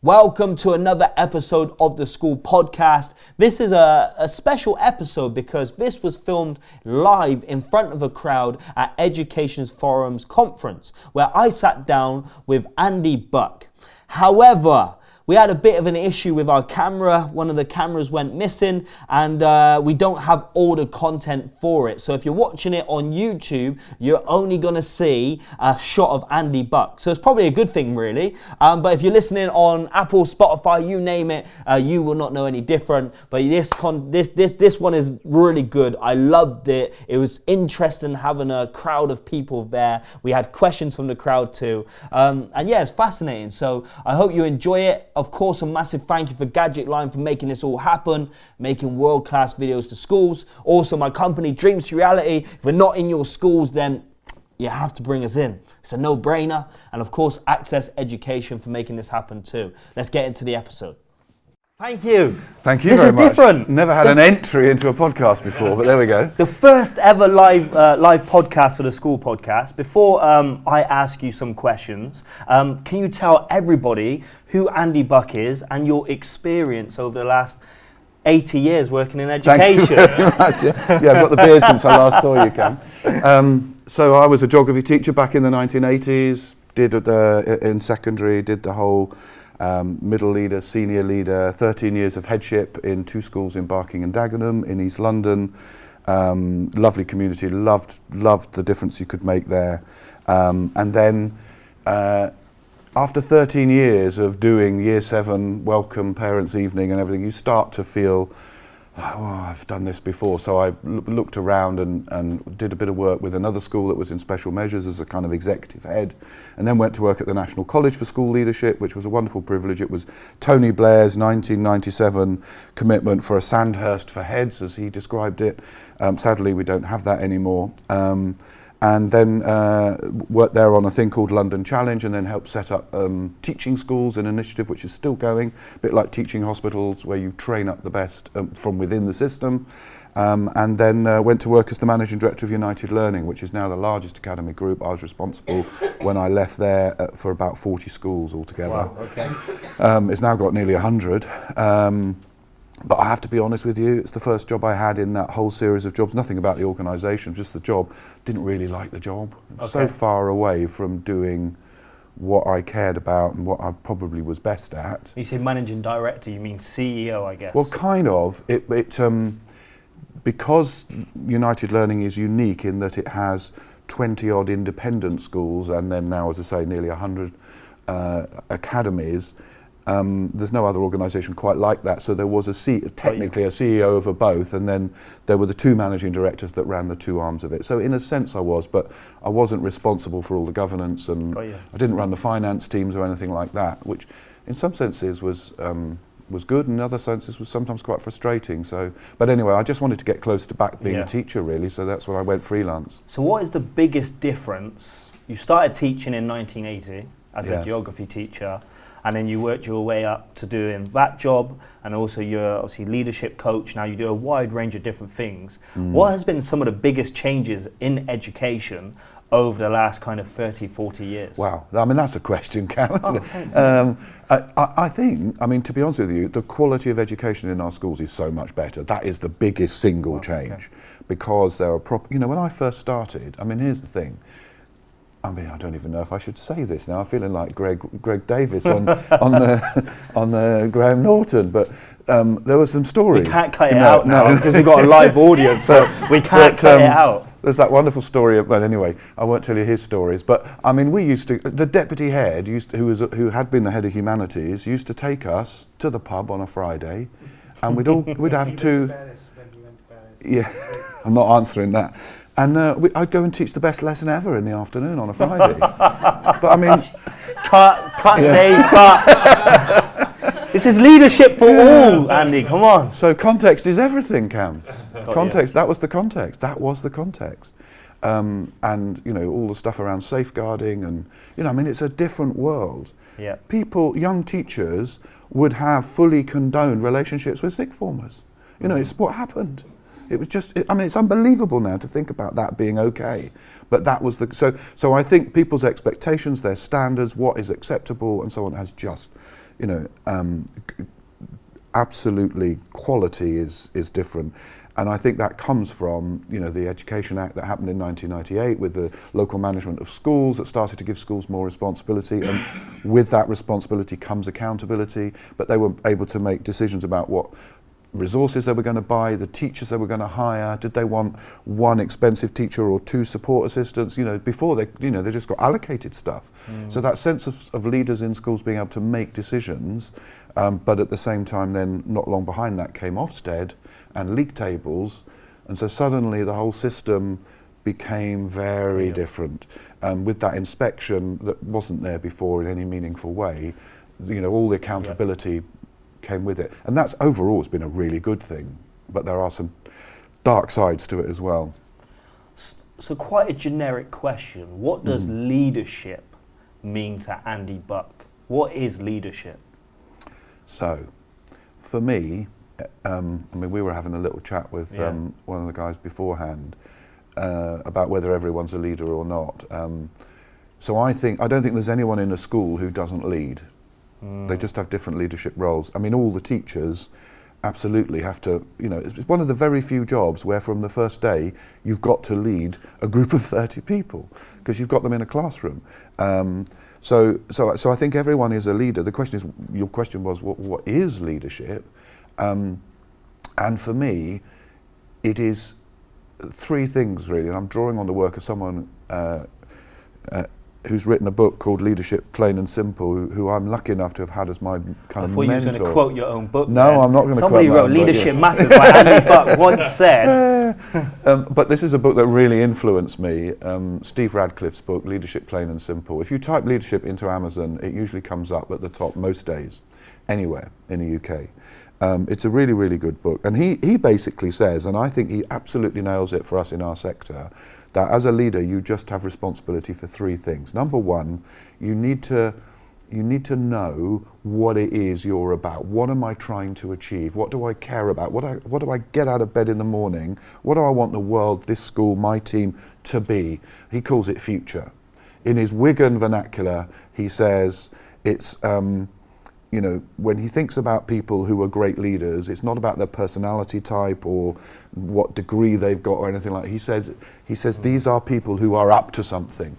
Welcome to another episode of the School Podcast. This is a special episode because this was filmed live in front of a crowd at Education Forum's conference where I sat down with Andy Buck. However, we had a bit of an issue with our camera. One of the cameras went missing and we don't have all the content for it. So if you're watching it on YouTube, you're only gonna see a shot of Andy Buck. So it's probably a good thing really. But if you're listening on Apple, Spotify, you name it, you will not know any different. But this one is really good. I loved it. It was interesting having a crowd of people there. We had questions from the crowd too. And yeah, it's fascinating. So I hope you enjoy it. Of course, a massive thank you for Gadget Line for making this all happen, making world-class videos to schools. Also, my company, Dreams to Reality. If we're not in your schools, then you have to bring us in. It's a no-brainer. And of course, Access Education for making this happen too. Let's get into the episode. Thank you. Thank you this very is much. Different. Never had an entry into a podcast before, but there we go. The first ever live podcast for the School Podcast. Before I ask you some questions, can you tell everybody who Andy Buck is and your experience over the last 80 years working in education? Thank you very much. Yeah, I've got the beard since I last saw you, Cam. So I was a geography teacher back in the 1980s, did in secondary, did the whole middle leader, senior leader, 13 years of headship in 2 schools in Barking and Dagenham in East London. Lovely community, loved the difference you could make there. And then after 13 years of doing Year 7 welcome parents evening and everything, you start to feel, oh, I've done this before. So I looked around and did a bit of work with another school that was in special measures as a kind of executive head, and then went to work at the National College for School Leadership, which was a wonderful privilege. It was Tony Blair's 1997 commitment for a Sandhurst for heads, as he described it. Sadly, we don't have that anymore. And then worked there on a thing called London Challenge, and then helped set up teaching schools, an initiative which is still going, a bit like teaching hospitals, where you train up the best from within the system. And then went to work as the managing director of United Learning, which is now the largest academy group. I was responsible when I left there for about 40 schools altogether. Wow, okay. It's now got nearly 100. But I have to be honest with you, it's the first job I had in that whole series of jobs. Nothing about the organisation, just the job. Didn't really like the job. Okay. So far away from doing what I cared about and what I probably was best at. You say managing director, you mean CEO, I guess? Well, kind of. Because United Learning is unique in that it has 20 odd independent schools and then now, as I say, nearly 100 academies. There's no other organisation quite like that, so there was technically a CEO over both, and then there were the 2 managing directors that ran the 2 arms of it. So in a sense I was, but I wasn't responsible for all the governance, and I didn't run the finance teams or anything like that, which in some senses was good, and in other senses was sometimes quite frustrating. So, but anyway, I just wanted to get close to back being a teacher really, so that's when I went freelance. So what is the biggest difference? You started teaching in 1980 as a geography teacher, and then you worked your way up to doing that job, and also you're obviously leadership coach. Now you do a wide range of different things. What has been some of the biggest changes in education over the last kind of 30, 40 years? Wow, I mean, that's a question, Cam, isn't it? I think, to be honest with you, the quality of education in our schools is so much better. That is the biggest single change, because there are when I first started, here's the thing. I don't even know if I should say this now. I'm feeling like Greg Davis on the Graham Norton, but there were some stories. We can't cut it out now because we've got a live audience, so we can't cut it out. There's that wonderful story. Well, anyway, I won't tell you his stories, but we used to. The deputy head, who had been the head of humanities, used to take us to the pub on a Friday, and we'd have 2. Yeah, I'm not answering that. And I'd go and teach the best lesson ever in the afternoon on a Friday. But cut. This is leadership for all, Andy, come on. So context is everything, Cam. Context, that was the context. That was the context. And, all the stuff around safeguarding and, it's a different world. Yeah. Young teachers would have fully condoned relationships with sixth formers. It's what happened. It was just, it's unbelievable now to think about that being okay. But that was so I think people's expectations, their standards, what is acceptable and so on has just you know, absolutely quality is different. And I think that comes from, you know, the Education Act that happened in 1998 with the local management of schools that started to give schools more responsibility, and with that responsibility comes accountability, but they were able to make decisions about what resources they were going to buy, the teachers they were going to hire. Did they want one expensive teacher or two support assistants? You know, before they just got allocated stuff. So that sense of leaders in schools being able to make decisions, but at the same time then not long behind that came Ofsted and league tables, and so suddenly the whole system became very different. With that inspection that wasn't there before in any meaningful way, you know, all the accountability came with it. And that's overall has been a really good thing, but there are some dark sides to it as well. So quite a generic question. What does leadership mean to Andy Buck? What is leadership? So, for me, I mean, we were having a little chat with one of the guys beforehand about whether everyone's a leader or not. So I don't think there's anyone in a school who doesn't lead. They just have different leadership roles. I mean, all the teachers absolutely have to, you know, it's one of the very few jobs where from the first day you've got to lead a group of 30 people because you've got them in a classroom. So I think everyone is a leader. The question is, your question was, what is leadership? And for me, it is three things really, and I'm drawing on the work of someone who's written a book called Leadership Plain and Simple, who I'm lucky enough to have had as my kind of mentor. I thought you were going to quote your own book. No, then. I'm not going to quote Somebody my wrote own book, Leadership Matters by Andy Buck once said. But this is a book that really influenced me. Steve Radcliffe's book, Leadership Plain and Simple. If you type leadership into Amazon, it usually comes up at the top most days, anywhere in the UK. It's a really, really good book. And he basically says, and I think he absolutely nails it for us in our sector, that as a leader, you just have responsibility for three things. Number one, you need to know what it is you're about. What am I trying to achieve? What do I care about? What do I get out of bed in the morning? What do I want the world, this school, my team to be? He calls it future. In his Wigan vernacular, he says it's, you know, when he thinks about people who are great leaders, it's not about their personality type or what degree they've got or anything like that. He says these are people who are up to something.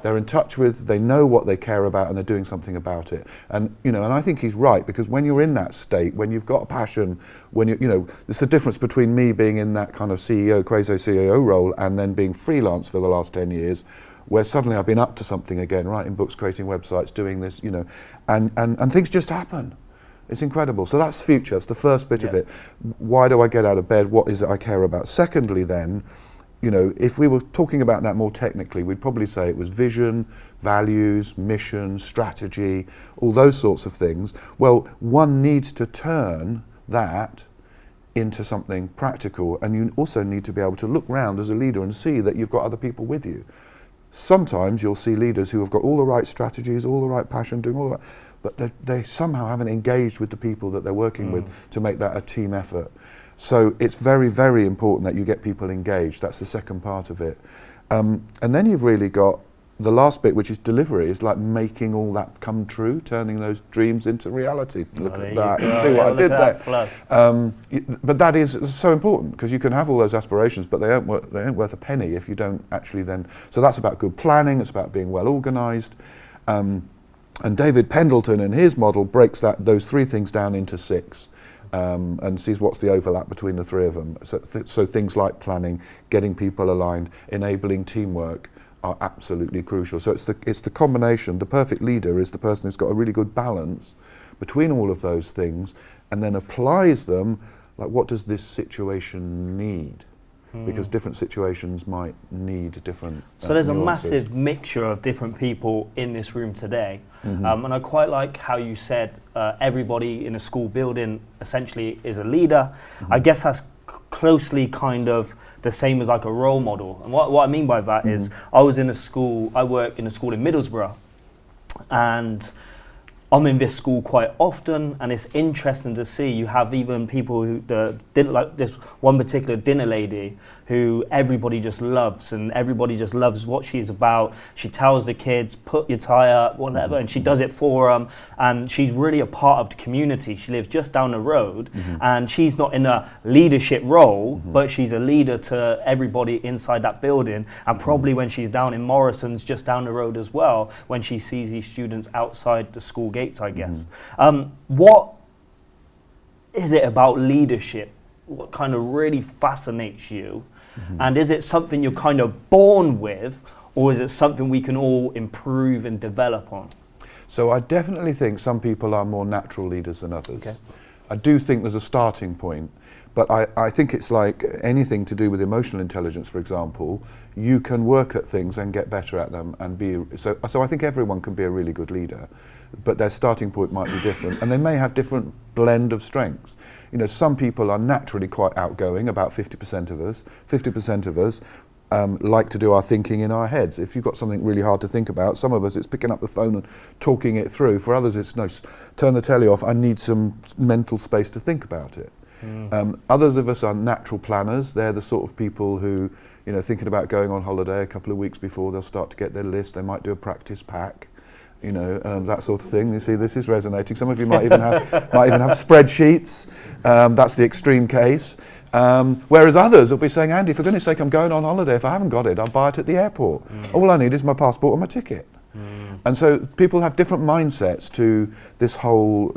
They're in touch with, they know what they care about and they're doing something about it. And, you know, and I think he's right, because when you're in that state, when you've got a passion, when you know, there's a difference between me being in that kind of CEO, quasi-CEO role and then being freelance for the last 10 years, where suddenly I've been up to something again, writing books, creating websites, doing this, you know, and things just happen. It's incredible. So that's future, that's the first bit of it. Why do I get out of bed? What is it I care about? Secondly then, you know, if we were talking about that more technically, we'd probably say it was vision, values, mission, strategy, all those sorts of things. Well, one needs to turn that into something practical, and you also need to be able to look round as a leader and see that you've got other people with you. Sometimes you'll see leaders who have got all the right strategies, all the right passion, doing all that, but they somehow haven't engaged with the people that they're working with to make that a team effort. So it's very, very important that you get people engaged. That's the second part of it. And then you've really got the last bit, which is delivery, is like making all that come true, turning those dreams into reality. Look at that, you see what I did there. But that is so important, because you can have all those aspirations, but they ain't worth a penny if you don't actually then. So that's about good planning, it's about being well organised. And David Pendleton in his model breaks those three things down into 6. And sees what's the overlap between the three of them. So things like planning, getting people aligned, enabling teamwork are absolutely crucial. So it's the combination. The perfect leader is the person who's got a really good balance between all of those things, and then applies them, like, what does this situation need? Because different situations might need different So there's nuances. a massive mixture of different people in this room today. And I quite like how you said everybody in a school building essentially is a leader. I guess that's closely kind of the same as like a role model. And what I mean by that is I work in a school in Middlesbrough, and I'm in this school quite often, and it's interesting to see you have even people who didn't like this one particular dinner lady who everybody just loves, and everybody just loves what she's about. She tells the kids, put your tie up, whatever, and she does it for them, and she's really a part of the community. She lives just down the road, and she's not in a leadership role, but she's a leader to everybody inside that building, and probably when she's down in Morrison's just down the road as well, when she sees these students outside the school gates, I guess. What is it about leadership? What kind of really fascinates you? And is it something you're kind of born with, or is it something we can all improve and develop on? So I definitely think some people are more natural leaders than others. Okay. I do think there's a starting point, but I think it's like anything to do with emotional intelligence, for example. You can work at things and get better at them and be, so I think everyone can be a really good leader, but their starting point might be different, and they may have different blend of strengths. You know, some people are naturally quite outgoing, about 50% of us. 50% of us like to do our thinking in our heads. If you've got something really hard to think about, some of us it's picking up the phone and talking it through. For others it's no, turn the telly off, I need some mental space to think about it. Others of us are natural planners. They're the sort of people who, you know, thinking about going on holiday a couple of weeks before, they'll start to get their list. They might do a practice pack, you know, that sort of thing. You see, this is resonating. Some of you might even have spreadsheets. That's the extreme case. Whereas others will be saying, Andy, for goodness sake, I'm going on holiday. If I haven't got it, I'll buy it at the airport. All I need is my passport and my ticket. And so people have different mindsets to this whole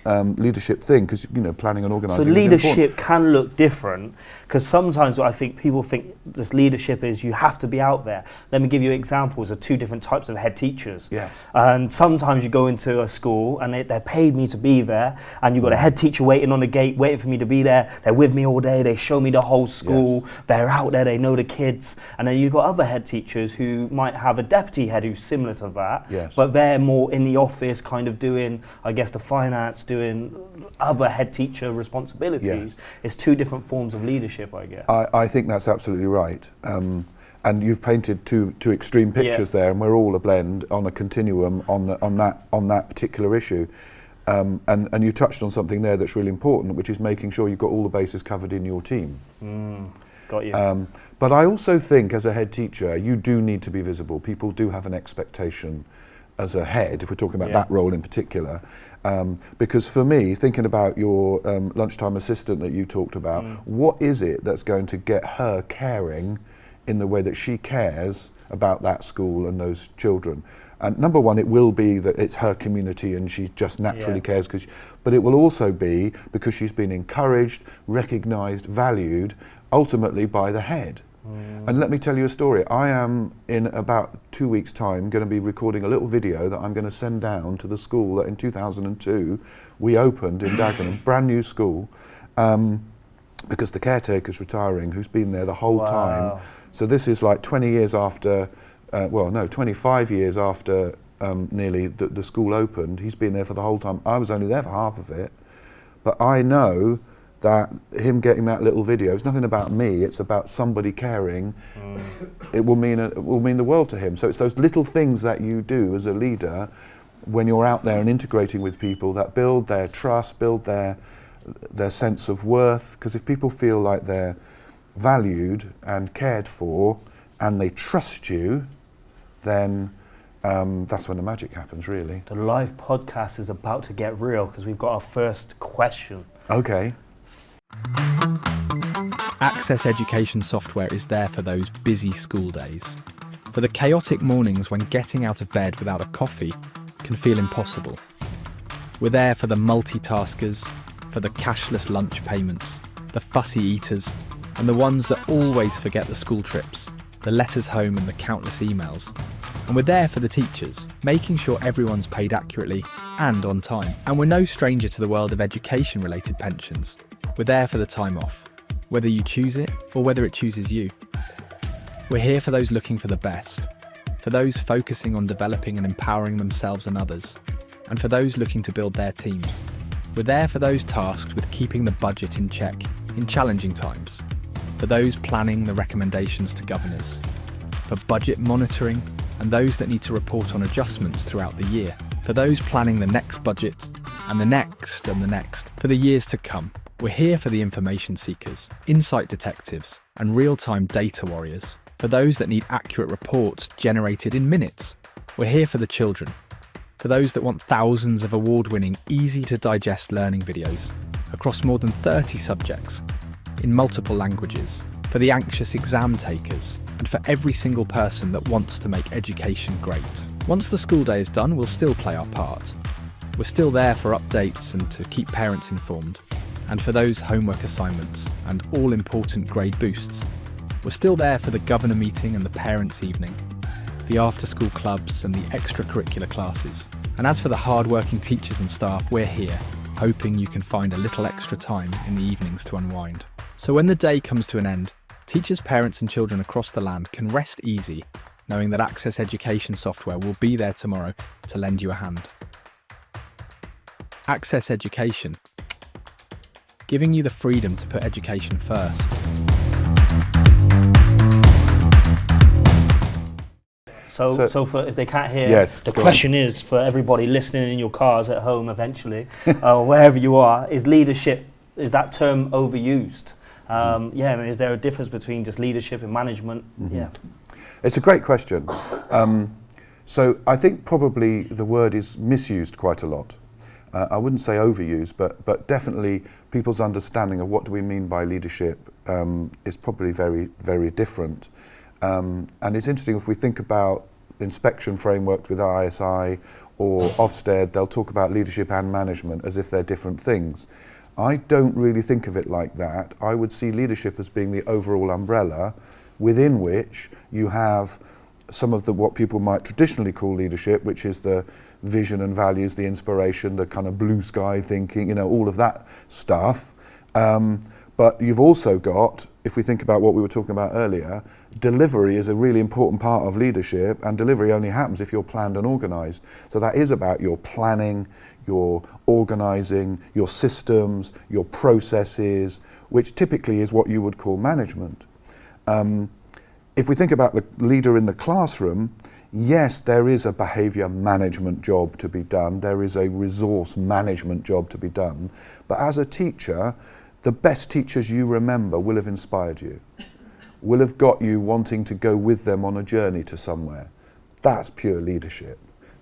leadership thing, because, you know, planning and organising. So leadership can look different, because sometimes I think people think this leadership is you have to be out there. Let me give you examples of two different types of head teachers. Yes. And sometimes you go into a school and they paid me to be there, and you've got a head teacher waiting on the gate, waiting for me to be there. They're with me all day. They show me the whole school. Yes. They're out there. They know the kids. And then you've got other head teachers who might have a deputy head who's similar to that, yes, but they're more in the office, kind of doing, I guess, the finance, doing other head teacher responsibilities. Yes. It's two different forms of leadership, I guess. I think that's absolutely right. And you've painted two extreme pictures there, and we're all a blend on a continuum on that particular issue. And you touched on something there that's really important, which is making sure you've got all the bases covered in your team. Got you. But I also think, as a head teacher, you do need to be visible. People do have an expectation as a head, if we're talking about that role in particular, because for me, thinking about your lunchtime assistant that you talked about, what is it that's going to get her caring in the way that she cares about that school and those children? And number one, it will be that it's her community and she just naturally cares, but it will also be because she's been encouraged, recognised, valued, ultimately by the head. And let me tell you a story. I am, in about 2 weeks' time, going to be recording a little video that I'm going to send down to the school that in 2002 we opened in Dagenham, brand new school, because the caretaker's retiring, who's been there the whole time. So this is like 20 years after, 25 years after nearly the school opened. He's been there for the whole time. I was only there for half of it. But I know that him getting that little video is nothing about me, it's about somebody caring. It will mean the world to him. So it's those little things that you do as a leader when you're out there and integrating with people that build their trust, build their sense of worth. Because if people feel like they're valued and cared for and they trust you, then that's when the magic happens, really. The live podcast is about to get real, because we've got our first question. Okay. Access education software is there for those busy school days, for the chaotic mornings when getting out of bed without a coffee can feel impossible. We're there for the multitaskers, for the cashless lunch payments, the fussy eaters, and the ones that always forget the school trips, the letters home and the countless emails. And we're there for the teachers, making sure everyone's paid accurately and on time. And we're no stranger to the world of education-related pensions. We're there for the time off, whether you choose it or whether it chooses you. We're here for those looking for the best, for those focusing on developing and empowering themselves and others, and for those looking to build their teams. We're there for those tasked with keeping the budget in check in challenging times, for those planning the recommendations to governors, for budget monitoring and those that need to report on adjustments throughout the year. For those planning the next budget, and the next and the next, for the years to come. We're here for the information seekers, insight detectives, and real-time data warriors. For those that need accurate reports generated in minutes. We're here for the children. For those that want thousands of award-winning, easy-to-digest learning videos across more than 30 subjects, in multiple languages. For the anxious exam takers, and for every single person that wants to make education great. Once the school day is done, we'll still play our part. We're still there for updates and to keep parents informed. And for those homework assignments and all-important grade boosts. We're still there for the governor meeting and the parents' evening, the after-school clubs and the extracurricular classes. And as for the hard-working teachers and staff, we're here, hoping you can find a little extra time in the evenings to unwind. So when the day comes to an end, teachers, parents and children across the land can rest easy, knowing that Access Education software will be there tomorrow to lend you a hand. Access Education, giving you the freedom to put education first. So for if they can't hear, yes, the question is for everybody listening in your cars at home eventually, wherever you are, is leadership, is that term overused? Yeah, and is there a difference between just leadership and management? Mm-hmm. Yeah. It's a great question. So I think probably the word is misused quite a lot. I wouldn't say overused, but definitely people's understanding of what do we mean by leadership is probably very, very different. And it's interesting if we think about inspection frameworks with ISI or Ofsted, they'll talk about leadership and management as if they're different things. I don't really think of it like that. I would see leadership as being the overall umbrella within which you have some of what people might traditionally call leadership, which is the vision and values, the inspiration, the kind of blue sky thinking, all of that stuff. But you've also got, if we think about what we were talking about earlier, delivery is a really important part of leadership, and delivery only happens if you're planned and organised. So that is about your planning, your organising, your systems, your processes, which typically is what you would call management. If we think about the leader in the classroom, yes, there is a behaviour management job to be done, there is a resource management job to be done, but as a teacher, the best teachers you remember will have inspired you, will have got you wanting to go with them on a journey to somewhere. That's pure leadership.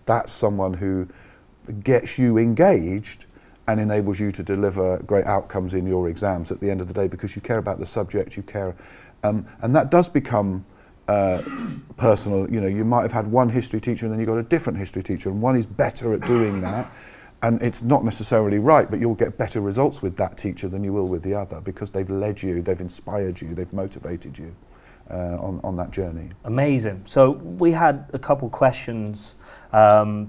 That's someone who gets you engaged and enables you to deliver great outcomes in your exams at the end of the day because you care about the subject, you care. And that does become personal. You might have had one history teacher and then you've got a different history teacher, and one is better at doing that. And it's not necessarily right, but you'll get better results with that teacher than you will with the other because they've led you, they've inspired you, they've motivated you on that journey. Amazing. So we had a couple questions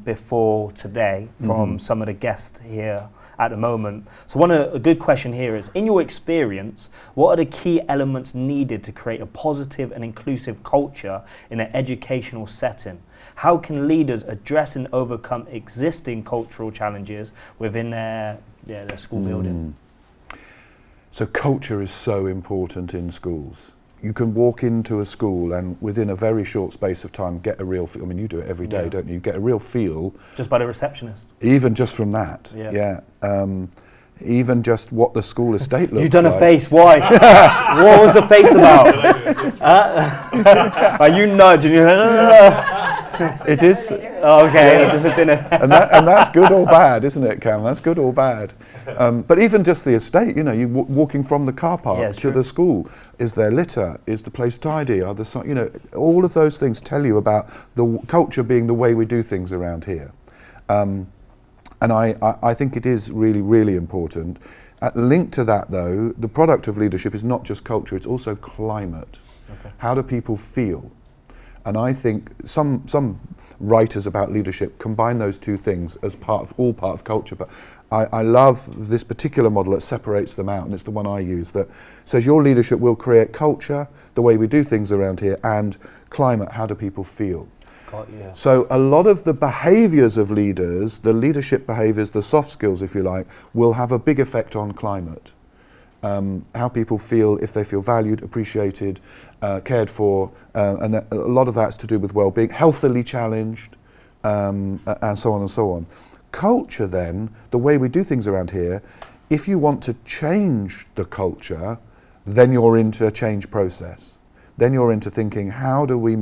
before today from some of the guests here at the moment. So a good question here is, in your experience, what are the key elements needed to create a positive and inclusive culture in an educational setting? How can leaders address and overcome existing cultural challenges within their school building? So culture is so important in schools. You can walk into a school and within a very short space of time get a real feel. I mean, you do it every day, don't you? You get a real feel. Just by the receptionist. Even just from that, even just what the school estate looks like. You've done a face, why? What was the face about? Are you nudging? It is. Oh, okay. And that's good or bad, isn't it, Cam? That's good or bad. But even just the estate, you walking from the car park to the school, is there litter? Is the place tidy? Are there all of those things tell you about the culture being the way we do things around here. And I think it is really, really important. Linked to that, though, the product of leadership is not just culture, it's also climate. Okay. How do people feel? And I think some writers about leadership combine those two things as part of culture. But I love this particular model that separates them out, and it's the one I use, that says your leadership will create culture, the way we do things around here, and climate, how do people feel? So a lot of the behaviours of leaders, the leadership behaviours, the soft skills, if you like, will have a big effect on climate. How people feel, if they feel valued, appreciated, cared for, and a lot of that's to do with well-being, healthily challenged, and so on and so on. Culture then, the way we do things around here, if you want to change the culture, then you're into a change process. Then you're into thinking, how do we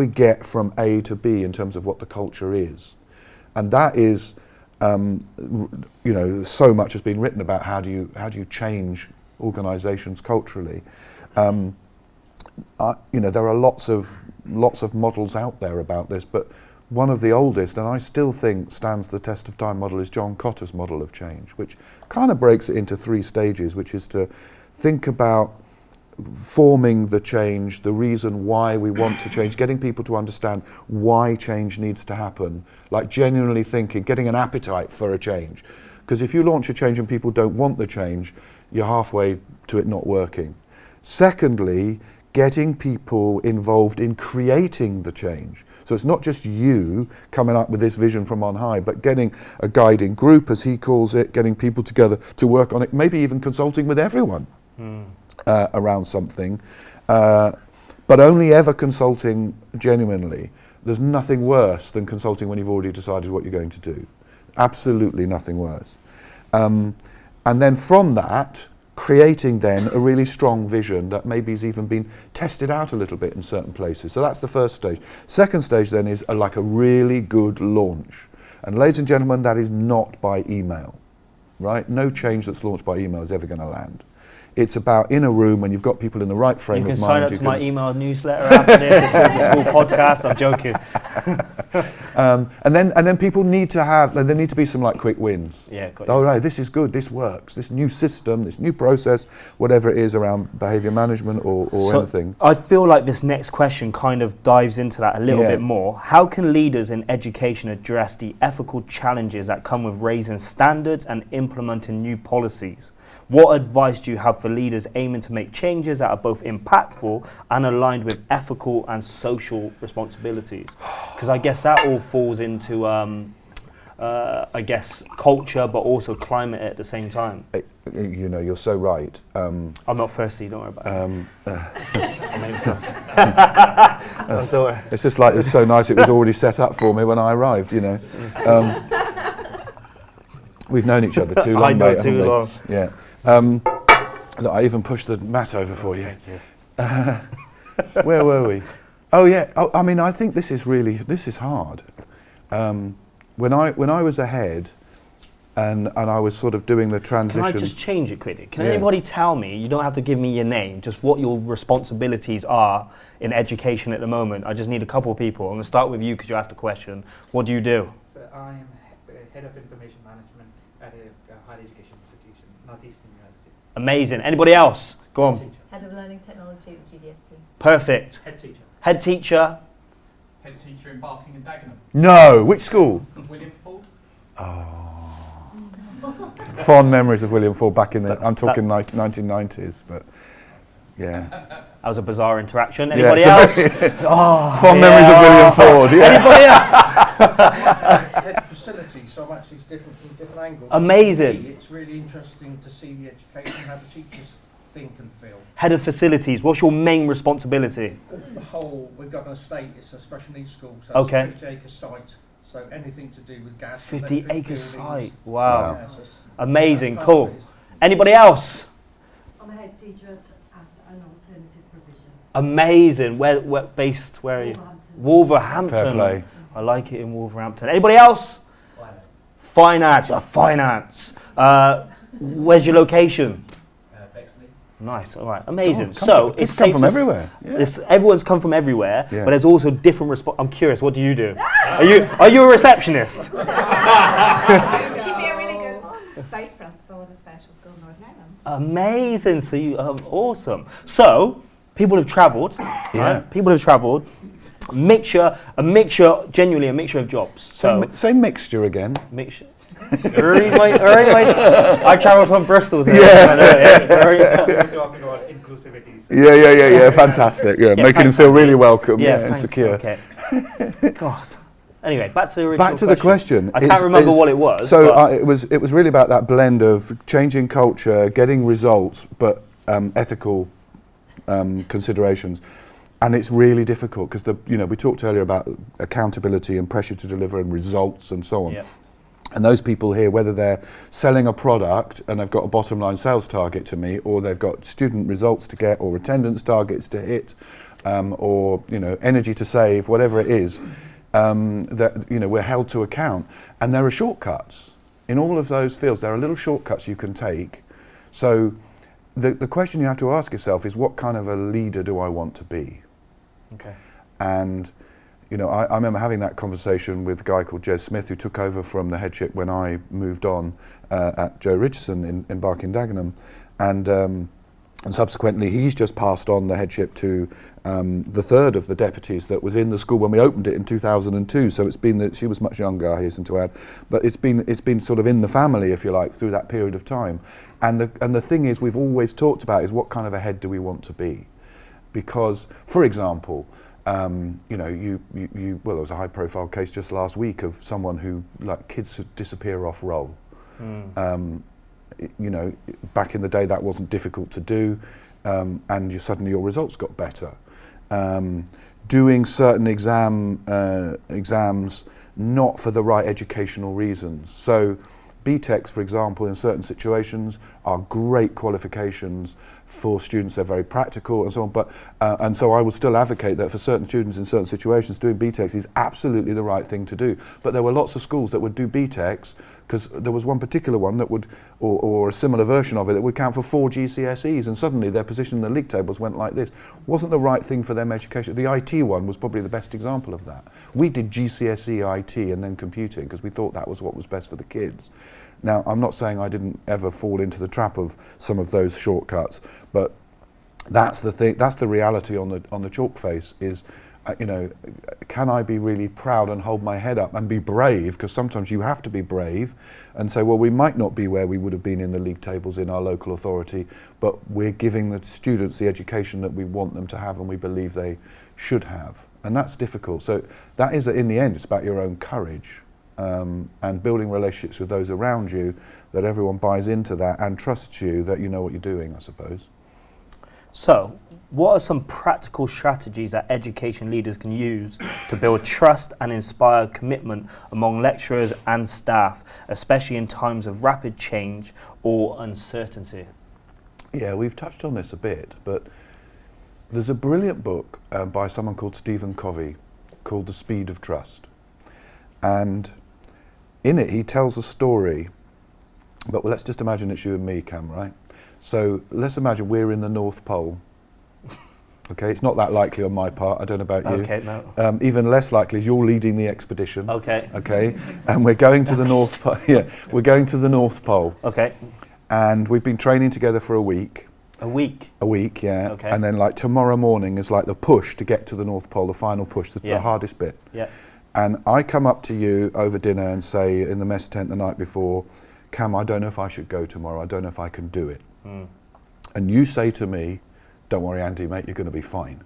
get from A to B in terms of what the culture is? And that is, so much has been written about how do you change organisations culturally. There are lots of models out there about this, but one of the oldest, and I still think stands the test of time model, is John Cotter's model of change, which kind of breaks it into 3 stages, which is to think about forming the change, the reason why we want to change, getting people to understand why change needs to happen, like genuinely thinking, getting an appetite for a change. Because if you launch a change and people don't want the change, you're halfway to it not working. Secondly, getting people involved in creating the change. So it's not just you coming up with this vision from on high, but getting a guiding group, as he calls it, getting people together to work on it, maybe even consulting with everyone around something, but only ever consulting genuinely. There's nothing worse than consulting when you've already decided what you're going to do. Absolutely nothing worse. And then from that, creating then a really strong vision that maybe has even been tested out a little bit in certain places. So that's the first stage. Second stage then is like a really good launch. And ladies and gentlemen, that is not by email, right? No change that's launched by email is ever going to land. It's about in a room when you've got people in the right frame of mind. You can sign up to my email newsletter after this. It's called the School Podcast. I'm joking. And then people need to have, there need to be some like quick wins. Yeah, got you. Oh no, this is good, this works, this new system, this new process, whatever it is around behaviour management or anything. I feel like this next question kind of dives into that a little bit more. How can leaders in education address the ethical challenges that come with raising standards and implementing new policies? What advice do you have for leaders aiming to make changes that are both impactful and aligned with ethical and social responsibilities? Because I guess that all falls into, culture, but also climate at the same time. You're so right. I'm not thirsty, don't worry about it. Maybe so. It's just like, it was so nice it was already set up for me when I arrived, We've known each other too long, I know mate, too long. Yeah. Look, I even pushed the mat over for you. Thank you. Where were we? Oh yeah. I mean, I think this is hard. When I was ahead, and I was sort of doing the transition. Can I just change it quickly? Can anybody tell me? You don't have to give me your name. Just what your responsibilities are in education at the moment. I just need a couple of people. I'm going to start with you because you asked a question. What do you do? So I am head of information management at a higher education institution, Northeastern University. Amazing. Anybody else? Go on. Head of Learning Technology at the GDST. Perfect. Head teacher. Head teacher. Head teacher in Barking and Dagenham. No, which school? William Ford. Fond memories of William Ford back in the, I'm talking like 1990s, but yeah. That was a bizarre interaction. Anybody else? Fond memories of William Ford, yeah. Anybody else? Head facility, so I'm actually different from different angles. Amazing. For me, it's really interesting to see the education, how the teachers think and feel. Head of facilities. What's your main responsibility? The whole, we've got an estate, it's a special needs school, so Okay. it's a 50-acre site, so anything to do with gas, 50 electric, acre buildings. Wow. Wow. Yeah, so it's- Amazing. yeah, Cool. boundaries. Anybody else? I'm a head teacher at an alternative provision. Amazing. Where based? Where are you? Wolverhampton. Wolverhampton. Fair play. I like it in Wolverhampton. Anybody else? Finance. Finance. Where's your location? Bexley. Nice. All right. Amazing. Oh, So people it's come safe from to everywhere. Yeah. everyone's come from everywhere, Yeah. but there's also different I'm curious. What do you do? Are you a receptionist? She'd be a really good vice principal of a special school in Northern Ireland. Amazing. So you awesome. So people have travelled. Yeah. Right? People have travelled. Genuinely a mixture of jobs. So Same mixture again. mixture. I travelled from Bristol to Inclusivity. Yeah, fantastic. Yeah, making them feel really welcome. Yeah, and thanks, secure. okay. God. Anyway, back to the original Back to the question. I can't remember what it was. So but it was really about that blend of changing culture, getting results, but ethical considerations. And it's really difficult because we talked earlier about accountability and pressure to deliver and results and so on. Yeah. And those people here, whether they're selling a product and they've got a bottom line sales target to meet, or they've got student results to get, or attendance targets to hit, or energy to save, whatever it is, that we're held to account. And there are shortcuts in all of those fields. There are little shortcuts you can take. So the question you have to ask yourself is, what kind of a leader do I want to be? Okay. And I remember having that conversation with a guy called Jez Smith, who took over from the headship when I moved on at Joe Richardson in Barking Dagenham, and subsequently he's just passed on the headship to the third of the deputies that was in the school when we opened it in 2002. So it's been that she was much younger, I hasten to add, but it's been sort of in the family, if you like, through that period of time. And the thing is, we've always talked about is what kind of a head do we want to be? Because, for example, there was a high-profile case just last week of someone who let kids disappear off roll. Back in the day that wasn't difficult to do, and suddenly your results got better. Doing certain exams not for the right educational reasons. So BTECs, for example, in certain situations are great qualifications for students. They're very practical and so on, but and so I would still advocate that for certain students in certain situations, doing BTECs is absolutely the right thing to do. But there were lots of schools that would do BTECs because there was one particular one that would, or a similar version of it, that would count for 4 GCSEs, and suddenly their position in the league tables went like this. Wasn't the right thing for them education. The IT one was probably the best example of that. We did GCSE IT and then computing because we thought that was what was best for the kids. Now, I'm not saying I didn't ever fall into the trap of some of those shortcuts, but that's the thing. That's the reality on the chalk face. Is can I be really proud and hold my head up and be brave? Because sometimes you have to be brave and say, well, we might not be where we would have been in the league tables in our local authority, but we're giving the students the education that we want them to have and we believe they should have. And that's difficult. So that is, in the end, it's about your own courage. And building relationships with those around you, that everyone buys into that and trusts you, that you know what you're doing, I suppose. So, what are some practical strategies that education leaders can use to build trust and inspire commitment among lecturers and staff, especially in times of rapid change or uncertainty? Yeah, we've touched on this a bit, but there's a brilliant book by someone called Stephen Covey called The Speed of Trust. And in it, he tells a story, but let's just imagine it's you and me, Cam, right? So let's imagine we're in the North Pole. Okay, it's not that likely on my part, I don't know about you. Okay, no. Even less likely is you're leading the expedition. Okay. Okay, and we're going to the North Pole. Yeah, we're going to the North Pole. Okay. And we've been training together for a week. A week? A week, yeah. Okay. And then like tomorrow morning is like the push to get to the North Pole, the final push, the hardest bit. Yeah. And I come up to you over dinner and say in the mess tent the night before, Cam, I don't know if I should go tomorrow. I don't know if I can do it. And you say to me, don't worry, Andy, mate, you're going to be fine.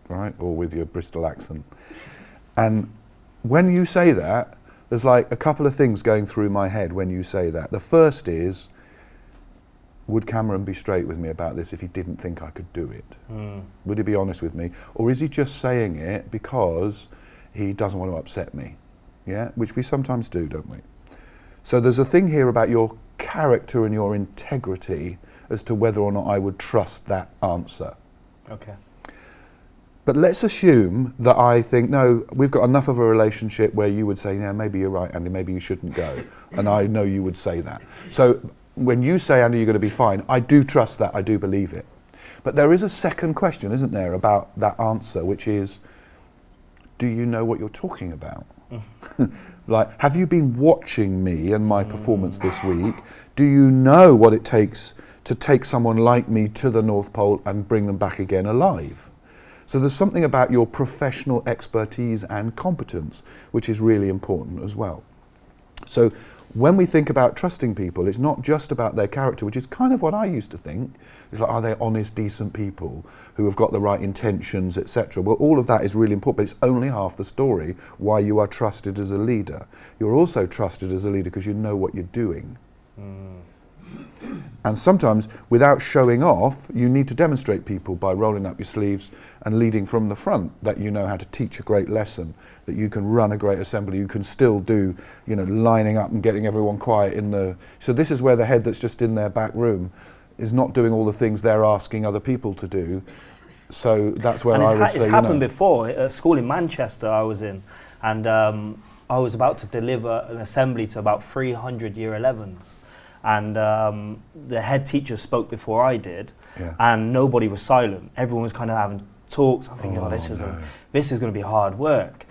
Right? Or with your Bristol accent. And when you say that, there's like a couple of things going through my head when you say that. The first is, would Cameron be straight with me about this if he didn't think I could do it? Would he be honest with me? Or is he just saying it because he doesn't want to upset me? Yeah, which we sometimes do, don't we? So there's a thing here about your character and your integrity as to whether or not I would trust that answer. Okay. But let's assume that I think, no, we've got enough of a relationship where you would say, yeah, maybe you're right, Andy, maybe you shouldn't go. And I know you would say that. So when you say, Andy, you're going to be fine, I do trust that, I do believe it. But there is a second question, isn't there, about that answer, which is, do you know what you're talking about? Like, have you been watching me and my performance this week? Do you know what it takes to take someone like me to the North Pole and bring them back again alive? So there's something about your professional expertise and competence which is really important as well. So when we think about trusting people, it's not just about their character, which is kind of what I used to think. It's like, are they honest, decent people who have got the right intentions, etc.? Well, all of that is really important, but it's only half the story why you are trusted as a leader. You're also trusted as a leader because you know what you're doing. And sometimes, without showing off, you need to demonstrate people by rolling up your sleeves and leading from the front that you know how to teach a great lesson, that you can run a great assembly, you can still do, lining up and getting everyone quiet in the... So this is where the head that's just in their back room is not doing all the things they're asking other people to do. So that's where I would say, it's happened before. At a school in Manchester I was in, and I was about to deliver an assembly to about 300 year 11s. And the head teacher spoke before I did, and nobody was silent. Everyone was kind of having talks. I'm thinking, this is going to be hard work.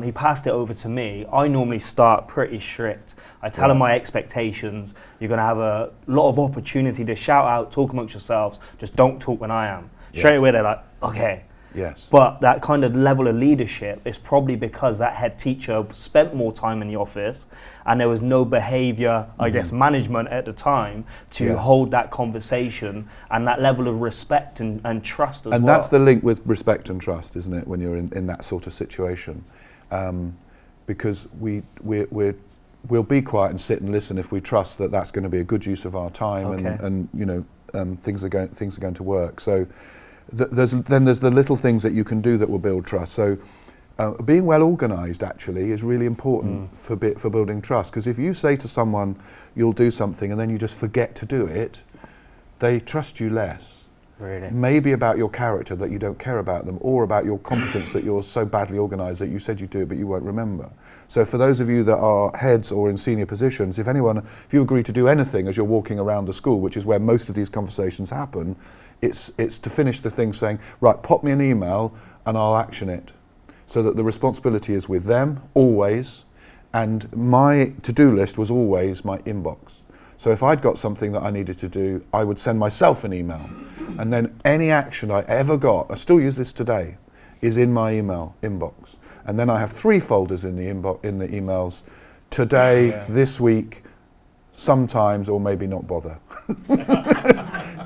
He passed it over to me. I normally start pretty strict. I tell them my expectations. You're going to have a lot of opportunity to shout out, talk amongst yourselves. Just don't talk when I am. Straight away, they're like, okay. Yes. But that kind of level of leadership is probably because that head teacher spent more time in the office and there was no behavior, I guess, management at the time to hold that conversation and that level of respect and trust as well. And that's the link with respect and trust, isn't it, when you're in that sort of situation? Because we'll be quiet and sit and listen if we trust that that's going to be a good use of our time and things are going to work. So there's the little things that you can do that will build trust. So being well organised actually is really important for building trust, because if you say to someone you'll do something and then you just forget to do it, they trust you less. Really? Maybe about your character, that you don't care about them, or about your competence, that you're so badly organised that you said you do it but you won't remember. So for those of you that are heads or in senior positions, if you agree to do anything as you're walking around the school, which is where most of these conversations happen, it's to finish the thing saying, right, pop me an email and I'll action it. So that the responsibility is with them, always, and my to-do list was always my inbox. So if I'd got something that I needed to do, I would send myself an email. And then any action I ever got, I still use this today, is in my email inbox. And then I have 3 folders in the emails, today, this week, sometimes, or maybe not bother.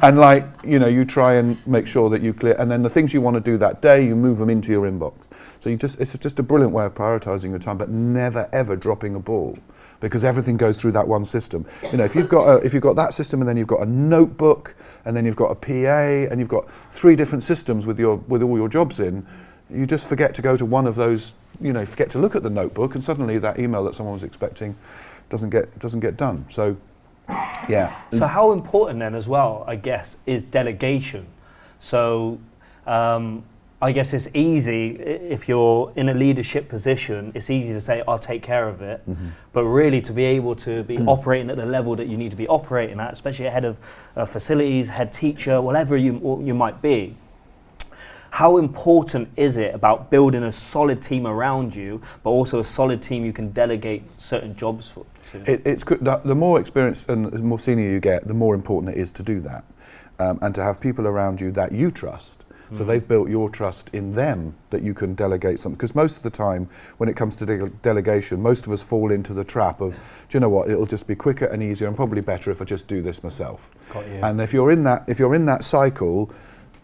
And you try and make sure that you clear, and then the things you want to do that day, you move them into your inbox. So it's just a brilliant way of prioritizing your time, but never ever dropping a ball, because everything goes through that one system. If you've got that system, and then you've got a notebook, and then you've got a PA, and you've got 3 different systems with all your jobs in, you just forget to go to one of those. Forget to look at the notebook, and suddenly that email that someone was expecting doesn't get done. So, yeah. So how important then as well, I guess, is delegation? So I guess it's easy, if you're in a leadership position, it's easy to say, I'll take care of it. But really to be able to be operating at the level that you need to be operating at, especially a head of facilities, head teacher, whatever you might be, how important is it about building a solid team around you, but also a solid team you can delegate certain jobs to? The more experienced and the more senior you get, the more important it is to do that. And to have people around you that you trust. So they've built your trust in them, that you can delegate something. Because most of the time, when it comes to delegation, most of us fall into the trap of, do you know what, it'll just be quicker and easier and probably better if I just do this myself. Got you. And if you're in that cycle,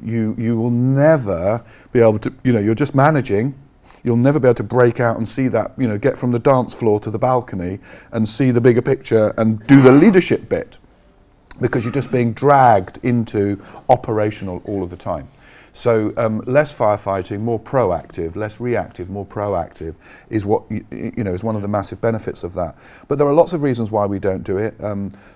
you will never be able to, you're just managing. You'll never be able to break out and see that, get from the dance floor to the balcony and see the bigger picture and do the leadership bit, because you're just being dragged into operational all of the time. So less firefighting, more proactive, less reactive, more proactive is what is one of the massive benefits of that. But there are lots of reasons why we don't do it.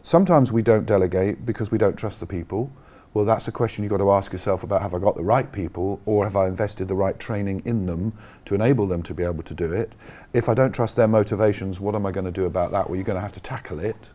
Sometimes we don't delegate because we don't trust the people. Well, that's a question you've got to ask yourself about, have I got the right people, or have I invested the right training in them to enable them to be able to do it? If I don't trust their motivations, what am I going to do about that? Well, you're going to have to tackle it.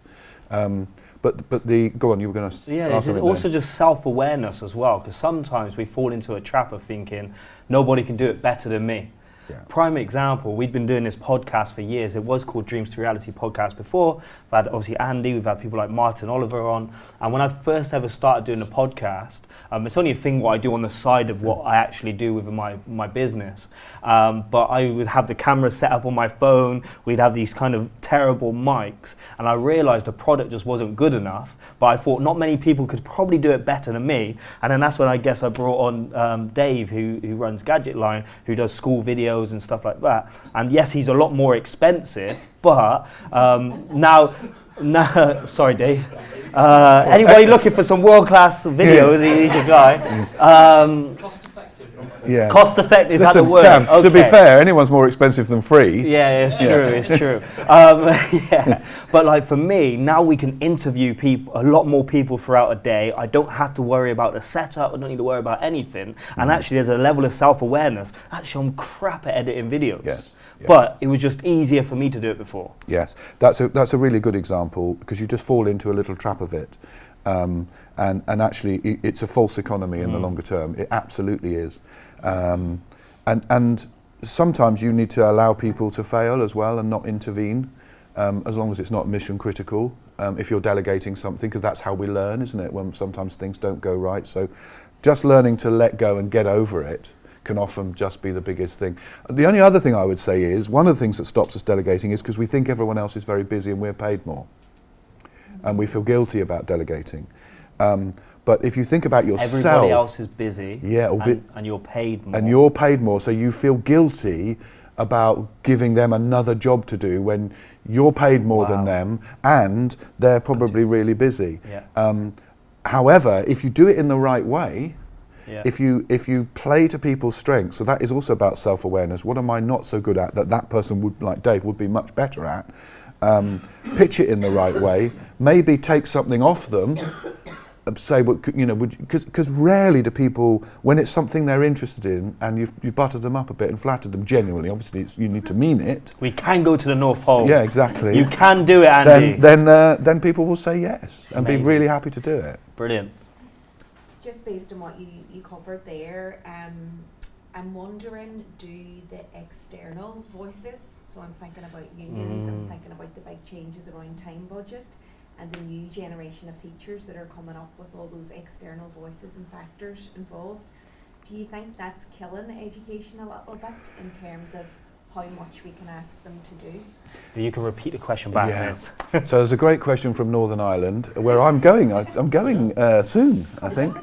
Go on, you were going to it's also just self-awareness as well, because sometimes we fall into a trap of thinking nobody can do it better than me. Yeah. Prime example, we'd been doing this podcast for years. It was called Dreams to Reality podcast before. We've had obviously Andy, we've had people like Martin Oliver on. And when I first ever started doing the podcast, it's only a thing what I do on the side of what I actually do within my business. But I would have the camera set up on my phone. We'd have these kind of terrible mics. And I realized the product just wasn't good enough. But I thought not many people could probably do it better than me. And then that's when I guess I brought on Dave, who runs Gadget Line, who does school videos and stuff like that. And yes, he's a lot more expensive, but now No, sorry, Dave. Anybody looking for some world-class videos, he's your guy. Cost effective. Yeah. Cost-effective is Listen, that the word? Cam, to be Okay. fair, anyone's more expensive than free. Yeah, it's true, it's true. Yeah, but like for me, now we can interview people, a lot more people throughout a day. I don't have to worry about the setup, I don't need to worry about anything. And actually there's a level of self-awareness. Actually, I'm crap at editing videos. Yes. Yeah. But it was just easier for me to do it before. Yes, that's a really good example, because you just fall into a little trap of it. And actually it's a false economy in the longer term. It absolutely is. And sometimes you need to allow people to fail as well and not intervene, as long as it's not mission critical, if you're delegating something, because that's how we learn, isn't it, when sometimes things don't go right. So just learning to let go and get over it can often just be the biggest thing. The only other thing I would say is, one of the things that stops us delegating is because we think everyone else is very busy and we're paid more. And we feel guilty about delegating. But if you think about yourself... Everybody else is busy, yeah, and you're paid more. and you're paid more, so you feel guilty about giving them another job to do when you're paid more than them and they're probably really busy. Yeah. However, if you do it in the right way, Yeah. if you play to people's strengths, so that is also about self-awareness. What am I not so good at that person would, like Dave, would be much better at? Pitch it in the right way. Maybe take something off them. Say, because rarely do people, when it's something they're interested in and you've buttered them up a bit and flattered them genuinely, obviously you need to mean it. We can go to the North Pole. Yeah, exactly. You can do it, Andy. Then people will say yes and Amazing. be really happy to do it. Brilliant. Just based on what you covered there, I'm wondering, do the external voices, so I'm thinking about unions, I'm thinking about the big changes around time budget and the new generation of teachers that are coming up with all those external voices and factors involved, do you think that's killing education a little bit in terms of how much we can ask them to do? You can repeat the question back. Yeah. So there's a great question from Northern Ireland, where I'm going. I'm going soon, I think.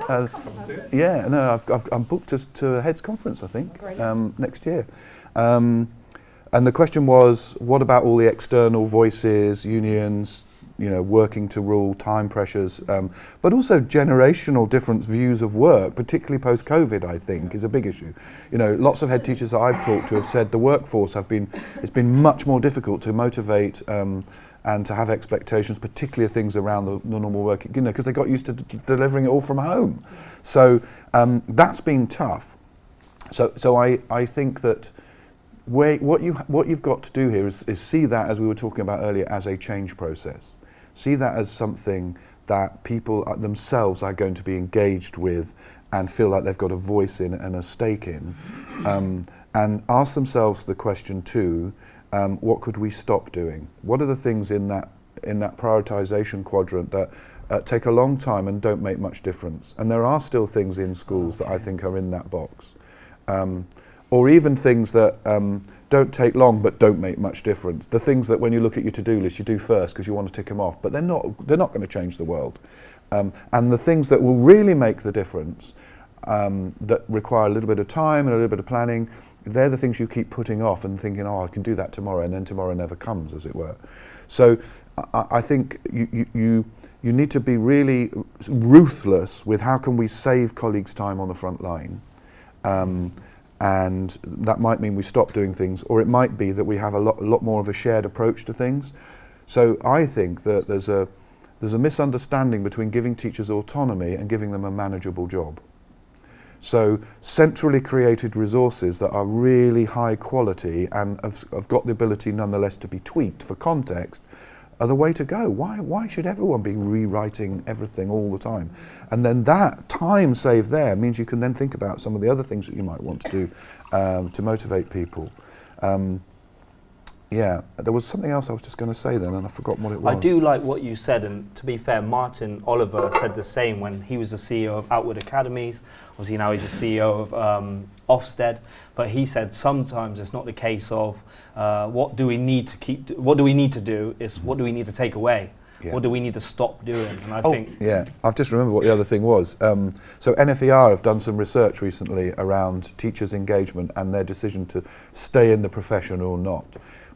Yeah, no, I'm booked to a heads conference, I think, next year. And the question was, what about all the external voices, unions, working to rule, time pressures, but also generational different views of work, particularly post-COVID, I think, is a big issue. Lots of head teachers that I've talked to have said the workforce it's been much more difficult to motivate and to have expectations, particularly things around the normal work, because they got used to delivering it all from home. So that's been tough. So I think that what you've got to do here is see that, as we were talking about earlier, as a change process. See that as something that people themselves are going to be engaged with and feel like they've got a voice in and a stake in, and ask themselves the question too, what could we stop doing? What are the things in that prioritization quadrant that take a long time and don't make much difference? And there are still things in schools that I think are in that box. Or even things that don't take long but don't make much difference. The things that when you look at your to-do list you do first because you want to tick them off, but they're not going to change the world. And the things that will really make the difference, that require a little bit of time and a little bit of planning, they're the things you keep putting off and thinking, I can do that tomorrow, and then tomorrow never comes, as it were. So I think you need to be really ruthless with how can we save colleagues' time on the front line. And that might mean we stop doing things, or it might be that we have a lot more of a shared approach to things. So I think that there's a misunderstanding between giving teachers autonomy and giving them a manageable job. So centrally created resources that are really high quality and have got the ability nonetheless to be tweaked for context are the way to go. Why should everyone be rewriting everything all the time? And then that time saved there means you can then think about some of the other things that you might want to do to motivate people. Yeah, there was something else I was just going to say then, and I've forgotten what it was. I do like what you said, and to be fair, Martin Oliver said the same when he was the CEO of Outward Academies. Obviously now he's the CEO of Ofsted, but he said sometimes it's not the case of what do we need to do, it's what do we need to take away. Yeah. What do we need to stop doing? And I think... Yeah, I've just remembered what the other thing was. So NFER have done some research recently around teachers' engagement and their decision to stay in the profession or not.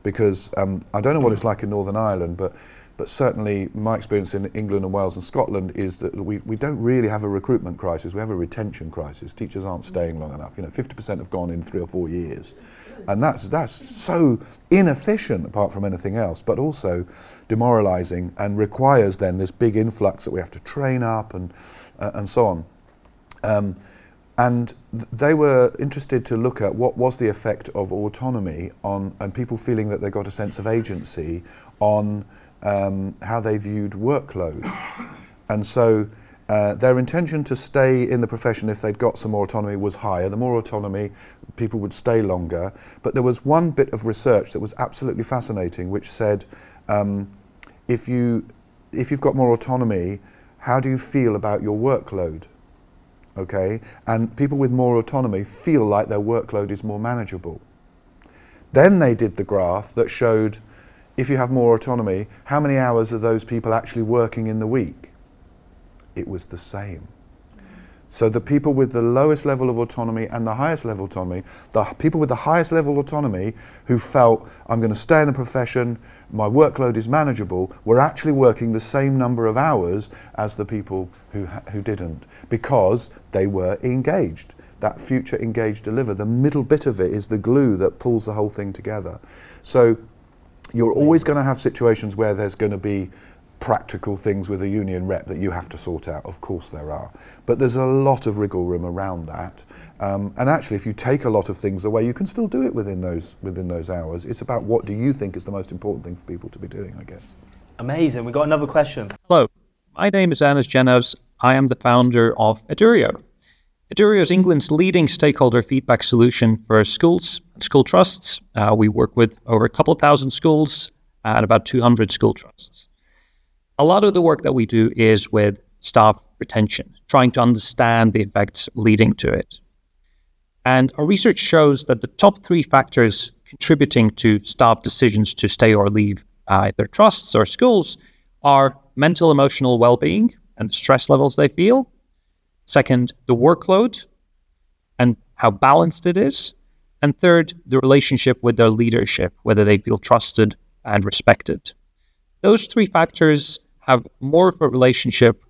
Because I don't know what it's like in Northern Ireland, but but certainly my experience in England and Wales and Scotland is that we don't really have a recruitment crisis, we have a retention crisis. Teachers aren't staying long enough. 50% have gone in 3 or 4 years. And that's so inefficient apart from anything else, but also demoralising, and requires then this big influx that we have to train up and so on. And they were interested to look at what was the effect of autonomy on, and people feeling that they got a sense of agency on how they viewed workload. And so their intention to stay in the profession if they'd got some more autonomy was higher. The more autonomy, people would stay longer. But there was one bit of research that was absolutely fascinating, which said, if you've got more autonomy, how do you feel about your workload? Okay, and people with more autonomy feel like their workload is more manageable. Then they did the graph that showed, if you have more autonomy, how many hours are those people actually working in the week? It was the same. So the people with the lowest level of autonomy and the highest level of autonomy, the people with the highest level of autonomy who felt, I'm going to stay in the profession, my workload is manageable, were actually working the same number of hours as the people who didn't, because they were engaged. That future engaged deliver, the middle bit of it is the glue that pulls the whole thing together. So you're always going to have situations where there's going to be practical things with a union rep that you have to sort out. Of course there are, but there's a lot of wriggle room around that, and actually if you take a lot of things away, you can still do it within those hours. It's about what do you think is the most important thing for people to be doing, I guess. Amazing. We got another question. Hello, my name is Anas Genovs. I am the founder of Aduro. Aduro is England's leading stakeholder feedback solution for schools and school trusts. We work with over a couple of thousand schools and about 200 school trusts. A lot of the work that we do is with staff retention, trying to understand the effects leading to it. And our research shows that the top 3 factors contributing to staff decisions to stay or leave either trusts or schools are mental, emotional well-being and the stress levels they feel. Second, the workload and how balanced it is. And third, the relationship with their leadership, whether they feel trusted and respected. Those 3 factors have more of a relationship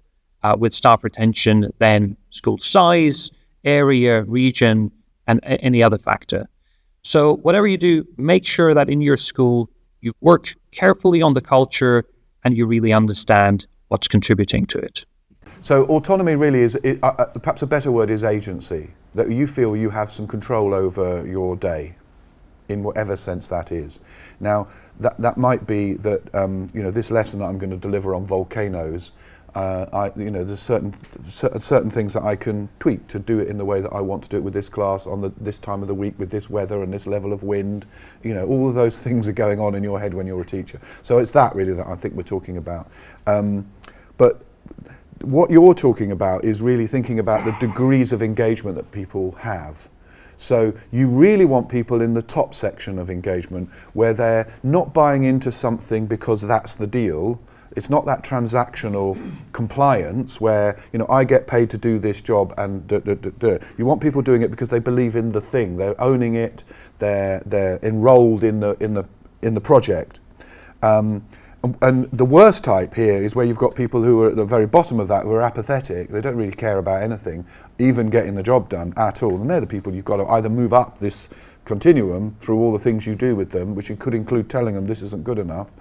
with staff retention than school size, area, region, and any other factor. So whatever you do, make sure that in your school, you've worked carefully on the culture and you really understand what's contributing to it. So autonomy really is, perhaps a better word is agency, that you feel you have some control over your day, in whatever sense that is. Now, that might be that, this lesson that I'm going to deliver on volcanoes, there's certain things that I can tweak to do it in the way that I want to do it with this class on this time of the week with this weather and this level of wind. All of those things are going on in your head when you're a teacher. So it's that really that I think we're talking about. But what you're talking about is really thinking about the degrees of engagement that people have. So you really want people in the top section of engagement where they're not buying into something because that's the deal. It's not that transactional compliance where, I get paid to do this job and You want people doing it because they believe in the thing. They're owning it. They're enrolled in the project. And the worst type here is where you've got people who are at the very bottom of that, who are apathetic. They don't really care about anything, even getting the job done at all. And they're the people you've got to either move up this continuum through all the things you do with them, which could include telling them this isn't good enough,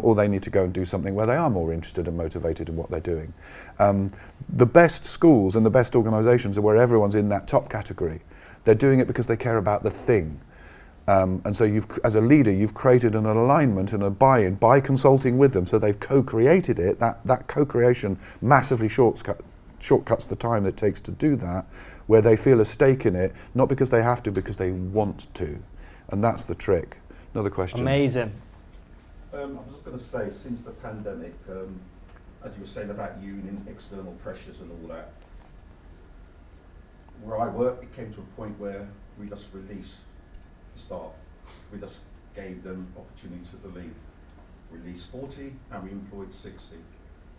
or they need to go and do something where they are more interested and motivated in what they're doing. The best schools and the best organisations are where everyone's in that top category. They're doing it because they care about the thing. And so as a leader, you've created an alignment and a buy-in by consulting with them. So they've co-created it. That co-creation massively shortcuts the time that it takes to do that, where they feel a stake in it, not because they have to, because they want to. And that's the trick. Another question. Amazing. I was just going to say, since the pandemic, as you were saying about union, external pressures and all that, where I work, it came to a point where we just released staff. We just gave them opportunity to leave. Released 40 and we employed 60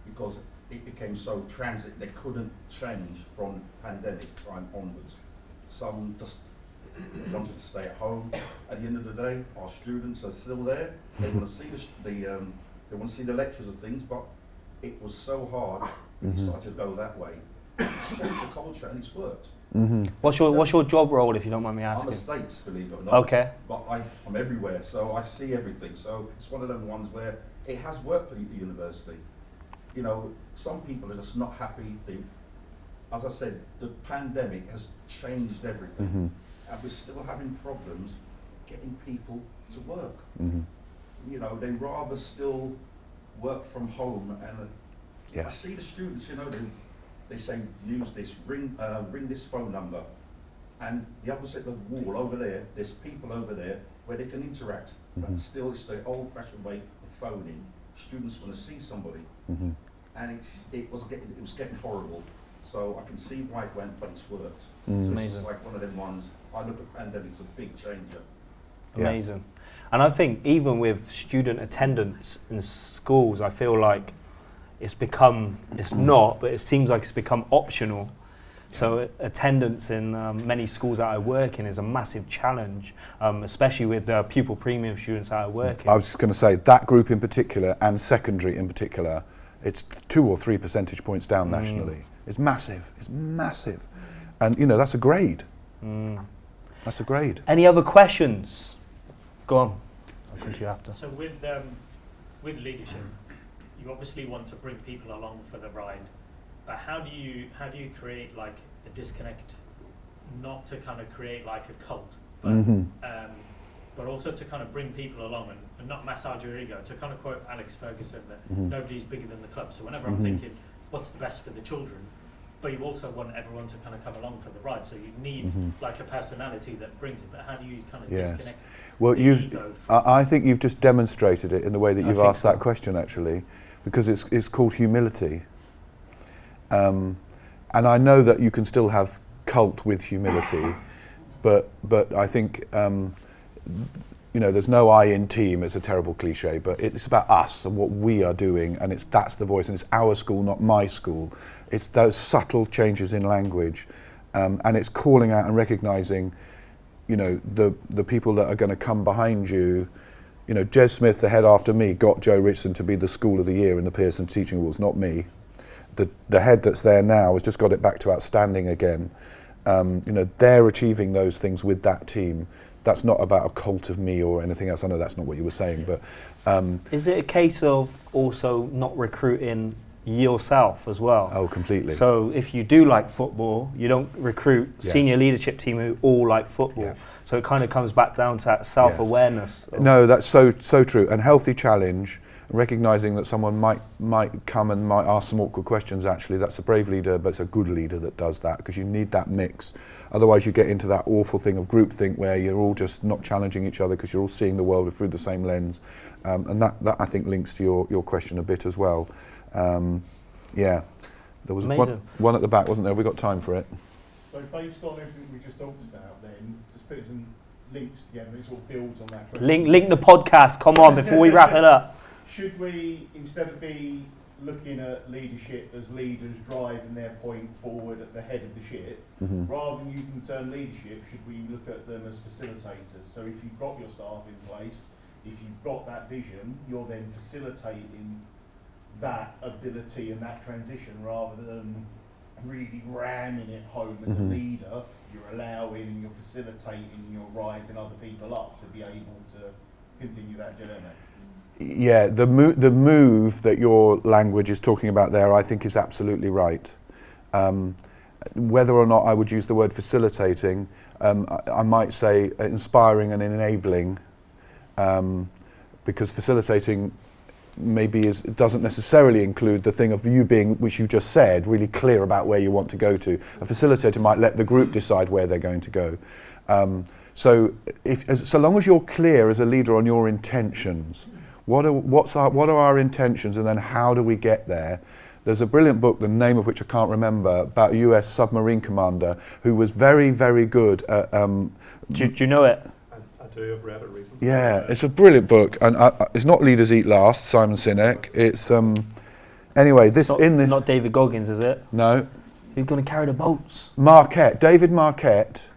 because it became so transit they couldn't change from pandemic time onwards. Some just wanted to stay at home. At the end of the day, our students are still there. They want to see the They want to see the lectures of things, but it was so hard. We decided to go that way. It's changed the culture, and it's worked. What's your job role, if you don't mind me asking? I'm a States, believe it or not. Okay. But I'm everywhere, so I see everything. So it's one of them ones where it has worked for the university. You know, some people are just not happy. As I said, the pandemic has changed everything. And we're still having problems getting people to work. You know, they rather still work from home. And I see the students, you know, they say, use this, ring this phone number. And the other side of the wall over there, there's people over there where they can interact. But still, it's the old-fashioned way of phoning. Students want to see somebody. And it was getting horrible. So I can see why it went, but it's worked. So it's just like one of them ones. I look at pandemic as a big changer. Amazing. And I think even with student attendance in schools, I feel like it's not, but it seems like it's become optional. So attendance in many schools that I work in is a massive challenge, especially with the pupil premium students that I work in. I was just going to say, that group in particular, and secondary in particular, it's 2 or 3 percentage points down nationally. It's massive. It's massive. And, you know, that's a grade. That's a grade. Any other questions? Go on. I'll come to you after. So with leadership, you obviously want to bring people along for the ride, but how do you create like a disconnect, not to kind of create like a cult, but also to kind of bring people along and not massage your ego, to kind of quote Alex Ferguson that nobody's bigger than the club. So whenever I'm thinking what's the best for the children, but you also want everyone to kind of come along for the ride, so you need like a personality that brings it. But how do you kind of disconnect? Well, I think you've just demonstrated it in the way that you've asked that question, actually, because it's called humility. And I know that you can still have cult with humility, but I think you know, there's no I in team. It's a terrible cliche, but it's about us and what we are doing, and that's the voice, and it's our school, not my school. It's those subtle changes in language, and it's calling out and recognising, you know, the people that are going to come behind you. You know, Jez Smith, the head after me, got Joe Richardson to be the School of the Year in the Pearson Teaching Awards, not me. The head that's there now has just got it back to outstanding again. You know, they're achieving those things with that team. That's not about a cult of me or anything else. I know that's not what you were saying, but is it a case of also not recruiting yourself as well? Oh, completely. So if you do like football, you don't recruit senior leadership team who all like football. So it kind of comes back down to that self-awareness. No, that's so true. And healthy challenge, recognising that someone might come and might ask some awkward questions. Actually, that's a brave leader, but it's a good leader that does that, because you need that mix. Otherwise you get into that awful thing of groupthink where you're all just not challenging each other because you're all seeing the world through the same lens. And that I think links to your question a bit as well. There was one at the back, wasn't there? Have we got time for it? So based on everything we just talked about then, just putting some links together, it sort of builds on that. Link the podcast, come on, before we wrap it up. Should we, instead of be looking at leadership as leaders driving their point forward at the head of the ship, rather than using the term leadership, should we look at them as facilitators? So if you've got your staff in place, if you've got that vision, you're then facilitating that ability and that transition, rather than really ramming it home as a leader. You're allowing and you're facilitating, you're rising other people up to be able to continue that journey. Yeah, the move that your language is talking about there, I think, is absolutely right. Whether or not I would use the word facilitating, I might say inspiring and enabling, because facilitating maybe doesn't necessarily include the thing of you being, which you just said, really clear about where you want to go to. A facilitator might let the group decide where they're going to go. So long as you're clear as a leader on your intentions, what are our intentions, and then how do we get there? There's a brilliant book, the name of which I can't remember, about a US submarine commander who was very, very good at... do you know it? I do, I've read it recently. Yeah, it's a brilliant book, and it's not Leaders Eat Last, Simon Sinek. It's anyway. Not David Goggins, is it? No. Who's going to carry the boats? David Marquette,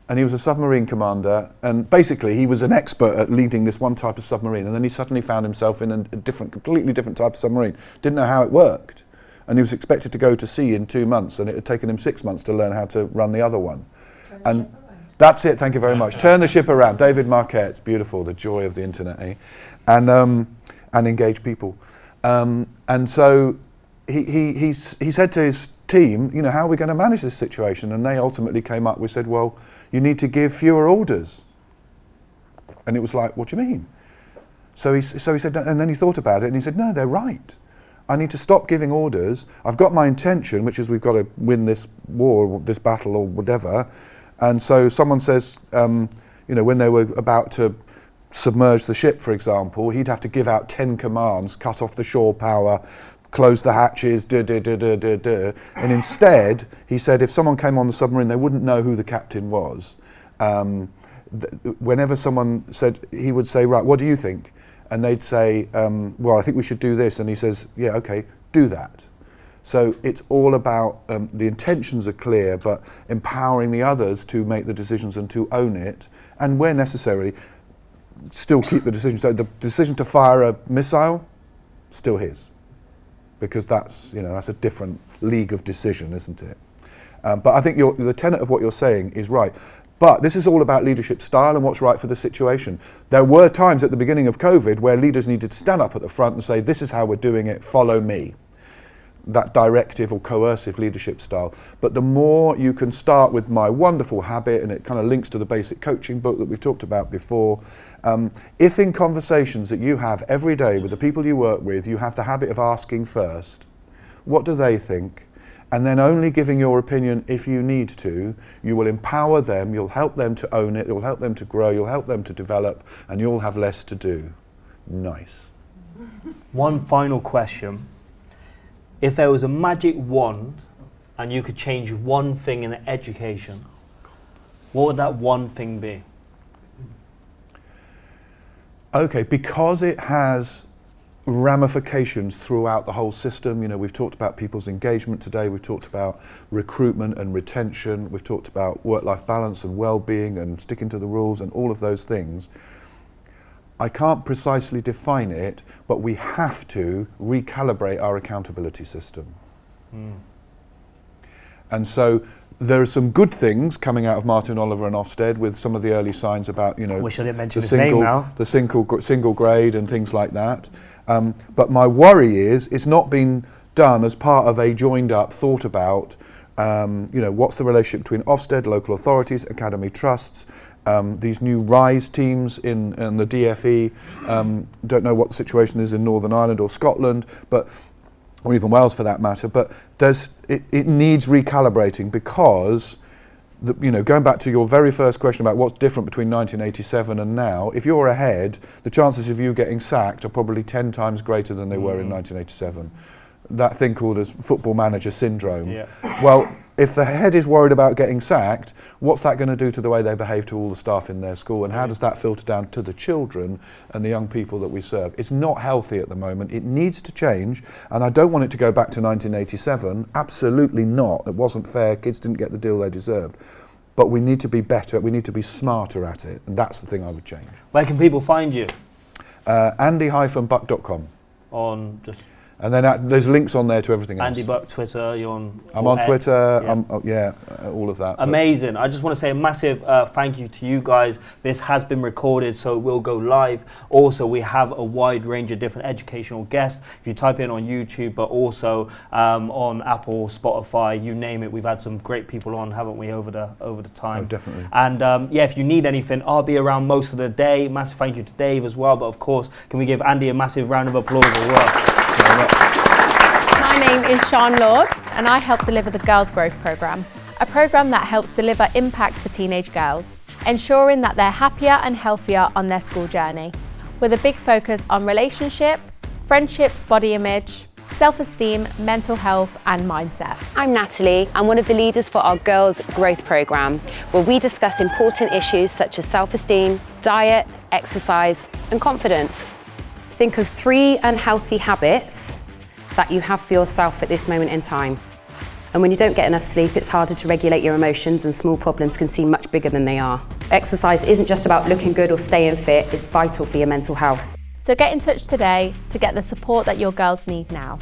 and he was a submarine commander, and basically he was an expert at leading this one type of submarine, and then he suddenly found himself in a completely different type of submarine. Didn't know how it worked, and he was expected to go to sea in 2 months, and it had taken him 6 months to learn how to run the other one. And that's it, thank you very much. Turn the ship around. David Marquette, it's beautiful, the joy of the internet, eh? And engage people. And so he said to his team, you know, how are we going to manage this situation? And they ultimately came up, we said, well, you need to give fewer orders. And it was like, what do you mean? So he said, and then he thought about it and he said, no, they're right. I need to stop giving orders. I've got my intention, which is we've got to win this war, this battle or whatever. And so someone says, you know, when they were about to submerge the ship, for example, he'd have to give out 10 commands, cut off the shore power, close the hatches, and instead, he said if someone came on the submarine, they wouldn't know who the captain was. Whenever someone said, he would say, right, what do you think? And they'd say, well, I think we should do this. And he says, yeah, okay, do that. So it's all about, the intentions are clear, but empowering the others to make the decisions and to own it, and where necessary, still keep the decision. So the decision to fire a missile, still his. Because that's, you know, that's a different league of decision, isn't it? But I think the tenet of what you're saying is right. But this is all about leadership style and what's right for the situation. There were times at the beginning of COVID where leaders needed to stand up at the front and say, this is how we're doing it, follow me. That directive or coercive leadership style. But the more you can start with my wonderful habit, and it kind of links to the basic coaching book that we've talked about before, if in conversations that you have every day with the people you work with, you have the habit of asking first, what do they think? And then only giving your opinion if you need to, you will empower them, you'll help them to own it, you'll help them to grow, you'll help them to develop, and you'll have less to do. Nice. One final question. If there was a magic wand and you could change one thing in education, what would that one thing be? Okay, because it has ramifications throughout the whole system. You know, we've talked about people's engagement today, we've talked about recruitment and retention, we've talked about work-life balance and well-being and sticking to the rules and all of those things. I can't precisely define it, but we have to recalibrate our accountability system. And so there are some good things coming out of Martin Oliver and Ofsted with some of the early signs about, you know, Wish I didn't mention his name now. The single grade and things like that. But my worry is it's not been done as part of a joined up, thought about, you know, what's the relationship between Ofsted, local authorities, academy trusts, these new RISE teams in the DFE. Don't know what the situation is in Northern Ireland or Scotland, but or even Wales for that matter, but it needs recalibrating because, you know, going back to your very first question about what's different between 1987 and now, if you're ahead, the chances of you getting sacked are probably 10 times greater than they were in 1987. That thing called as football manager syndrome. Yeah. Well, if the head is worried about getting sacked, what's that going to do to the way they behave to all the staff in their school, and how does that filter down to the children and the young people that we serve? It's not healthy at the moment. It needs to change, and I don't want it to go back to 1987. Absolutely not. It wasn't fair. Kids didn't get the deal they deserved. But we need to be better. We need to be smarter at it, and that's the thing I would change. Where can people find you? Andy-buck.com. On just... And then there's links on there to everything else. Andy Buck, Twitter, you're on... I'm on Twitter, yeah. All of that. Amazing. I just want to say a massive thank you to you guys. This has been recorded, so it will go live. Also, we have a wide range of different educational guests. If you type in on YouTube, but also on Apple, Spotify, you name it, we've had some great people on, haven't we, over the time? Oh, definitely. And yeah, if you need anything, I'll be around most of the day. Massive thank you to Dave as well. But of course, can we give Andy a massive round of applause as well? My name is Sian Lord and I help deliver the Girls Growth Programme, a programme that helps deliver impact for teenage girls, ensuring that they're happier and healthier on their school journey, with a big focus on relationships, friendships, body image, self-esteem, mental health and mindset. I'm Natalie. I'm one of the leaders for our Girls Growth Programme, where we discuss important issues such as self-esteem, diet, exercise and confidence. Think of 3 unhealthy habits that you have for yourself at this moment in time. And when you don't get enough sleep, it's harder to regulate your emotions and small problems can seem much bigger than they are. Exercise isn't just about looking good or staying fit, it's vital for your mental health. So get in touch today to get the support that your girls need now.